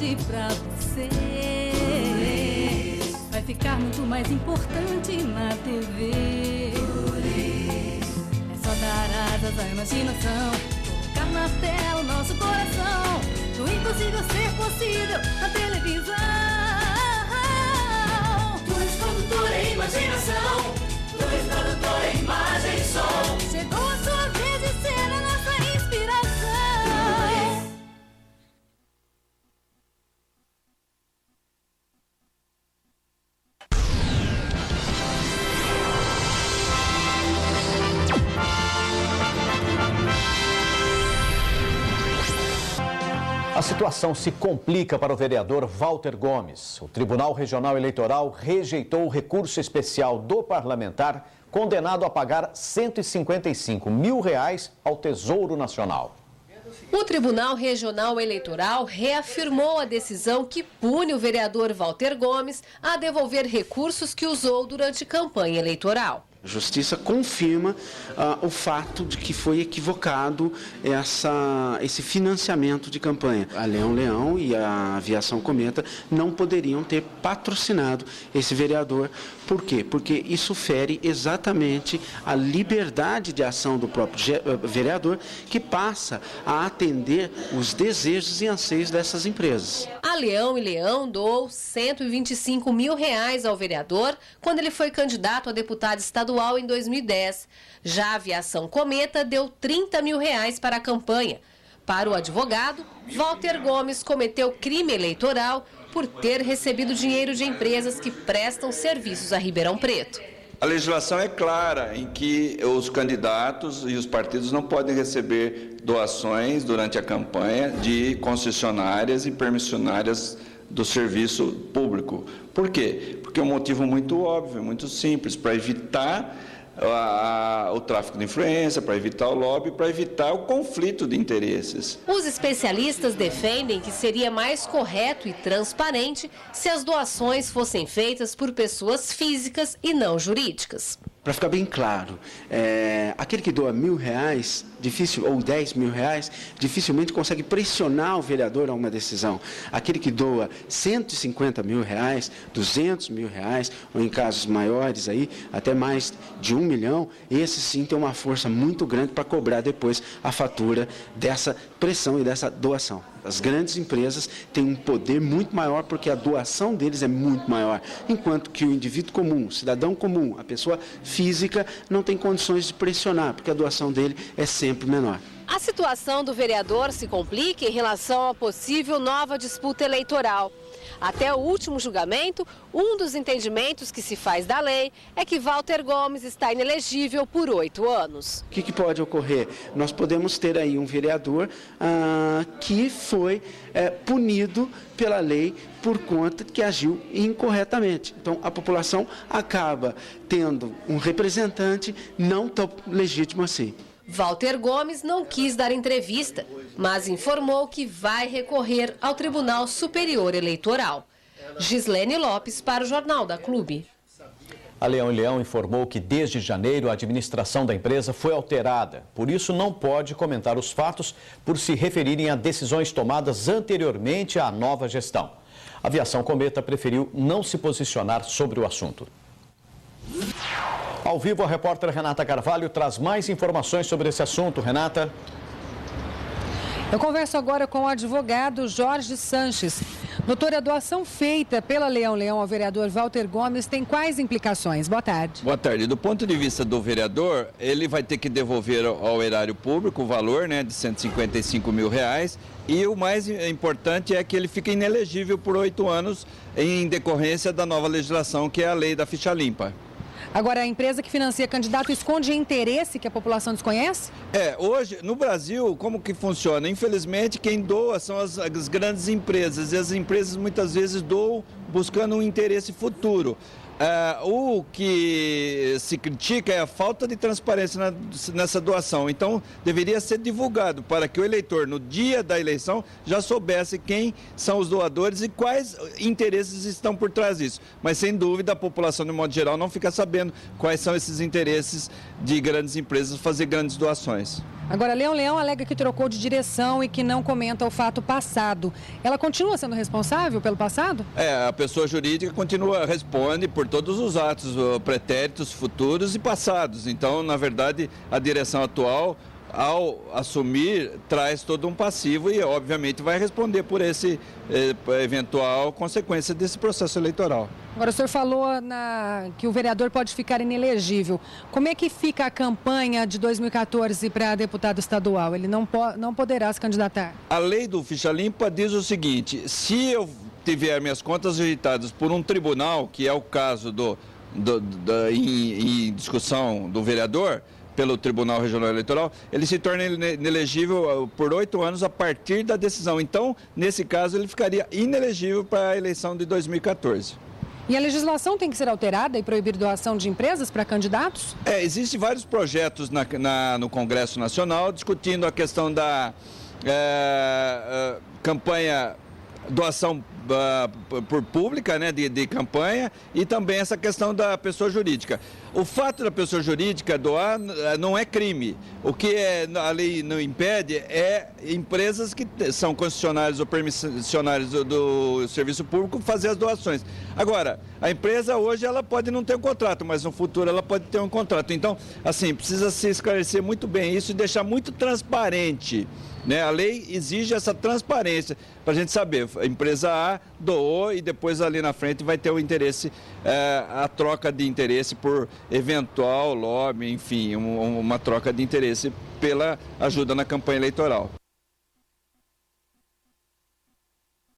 importante pra você. Vai ficar muito mais importante na TV. É só dar asas à imaginação, colocar na tela o nosso coração. Do impossível ser possível na televisão. Luz, produtora e imaginação. Luz, produtora, imagem e som. Chegou a sua vez de ser a nossa inspiração. A situação se complica para o vereador Walter Gomes. O Tribunal Regional Eleitoral rejeitou o recurso especial do parlamentar condenado a pagar R$ 155 mil ao Tesouro Nacional. O Tribunal Regional Eleitoral reafirmou a decisão que pune o vereador Walter Gomes a devolver recursos que usou durante campanha eleitoral. A Justiça confirma o fato de que foi equivocado esse financiamento de campanha. A Leão Leão e a Aviação Cometa não poderiam ter patrocinado esse vereador. Por quê? Porque isso fere exatamente a liberdade de ação do próprio vereador, que passa a atender os desejos e anseios dessas empresas. A Leão e Leão doou R$ 125 mil ao vereador quando ele foi candidato a deputado estadual em 2010. Já a Aviação Cometa deu R$ 30 mil para a campanha. Para o advogado, Walter Gomes cometeu crime eleitoral por ter recebido dinheiro de empresas que prestam serviços a Ribeirão Preto. A legislação é clara em que os candidatos e os partidos não podem receber doações durante a campanha de concessionárias e permissionárias do serviço público. Por quê? Porque é um motivo muito óbvio, muito simples, para evitar o tráfico de influência, para evitar o lobby, para evitar o conflito de interesses. Os especialistas defendem que seria mais correto e transparente se as doações fossem feitas por pessoas físicas e não jurídicas. Para ficar bem claro, aquele que doa R$ 1.000, ou R$ 10 mil, dificilmente consegue pressionar o vereador a uma decisão. Aquele que doa R$ 150 mil, R$ 200 mil, ou em casos maiores, aí, até mais de R$ 1 milhão, esse sim tem uma força muito grande para cobrar depois a fatura dessa pressão e dessa doação. As grandes empresas têm um poder muito maior porque a doação deles é muito maior, enquanto que o indivíduo comum, o cidadão comum, a pessoa física não tem condições de pressionar, porque a doação dele é sempre menor. A situação do vereador se complica em relação a possível nova disputa eleitoral. Até o último julgamento, um dos entendimentos que se faz da lei é que Walter Gomes está inelegível por 8 anos. O que pode ocorrer? Nós podemos ter aí um vereador que foi punido pela lei por conta que agiu incorretamente. Então, a população acaba tendo um representante não tão legítimo assim. Walter Gomes não quis dar entrevista, mas informou que vai recorrer ao Tribunal Superior Eleitoral. Gislene Lopes para o Jornal da Clube. A Leão e Leão informou que desde janeiro a administração da empresa foi alterada. Por isso não pode comentar os fatos por se referirem a decisões tomadas anteriormente à nova gestão. A Aviação Cometa preferiu não se posicionar sobre o assunto. Ao vivo, a repórter Renata Carvalho traz mais informações sobre esse assunto. Renata. Eu converso agora com o advogado Jorge Sanches. Doutor, a doação feita pela Leão Leão ao vereador Walter Gomes tem quais implicações? Boa tarde. Boa tarde. Do ponto de vista do vereador, ele vai ter que devolver ao erário público o valor, de R$ 155 mil. E o mais importante é que ele fica inelegível por 8 anos em decorrência da nova legislação, que é a lei da ficha limpa. Agora, a empresa que financia candidato esconde interesse que a população desconhece? Hoje, no Brasil, como que funciona? Infelizmente, quem doa são as grandes empresas, e as empresas muitas vezes doam buscando um interesse futuro. O que se critica é a falta de transparência nessa doação. Então, deveria ser divulgado para que o eleitor, no dia da eleição, já soubesse quem são os doadores e quais interesses estão por trás disso. Mas, sem dúvida, a população, de modo geral, não fica sabendo quais são esses interesses de grandes empresas fazer grandes doações. Agora, Leão Leão alega que trocou de direção e que não comenta o fato passado. Ela continua sendo responsável pelo passado? A pessoa jurídica responde por todos os atos pretéritos, futuros e passados. Então, na verdade, a direção atual, ao assumir, traz todo um passivo e, obviamente, vai responder por esse eventual consequência desse processo eleitoral. Agora, o senhor falou que o vereador pode ficar inelegível. Como é que fica a campanha de 2014 para deputado estadual? Ele não poderá se candidatar? A lei do Ficha Limpa diz o seguinte: se eu tiver minhas contas rejeitadas por um tribunal, que é o caso em discussão do vereador, pelo Tribunal Regional Eleitoral, ele se torna inelegível por 8 anos a partir da decisão. Então, nesse caso, ele ficaria inelegível para a eleição de 2014. E a legislação tem que ser alterada e proibir doação de empresas para candidatos? Existem vários projetos no Congresso Nacional discutindo a questão da campanha, doação por pública, né, de campanha, e também essa questão da pessoa jurídica. O fato da pessoa jurídica doar não é crime. O que a lei não impede é empresas que são concessionárias ou permissionárias do serviço público fazer as doações. Agora, a empresa hoje ela pode não ter um contrato, mas no futuro ela pode ter um contrato. Então, assim, precisa se esclarecer muito bem isso e deixar muito transparente, né? A lei exige essa transparência para a gente saber, a empresa A doou e depois ali na frente vai ter o interesse, a troca de interesse por eventual lobby, enfim, uma troca de interesse pela ajuda na campanha eleitoral.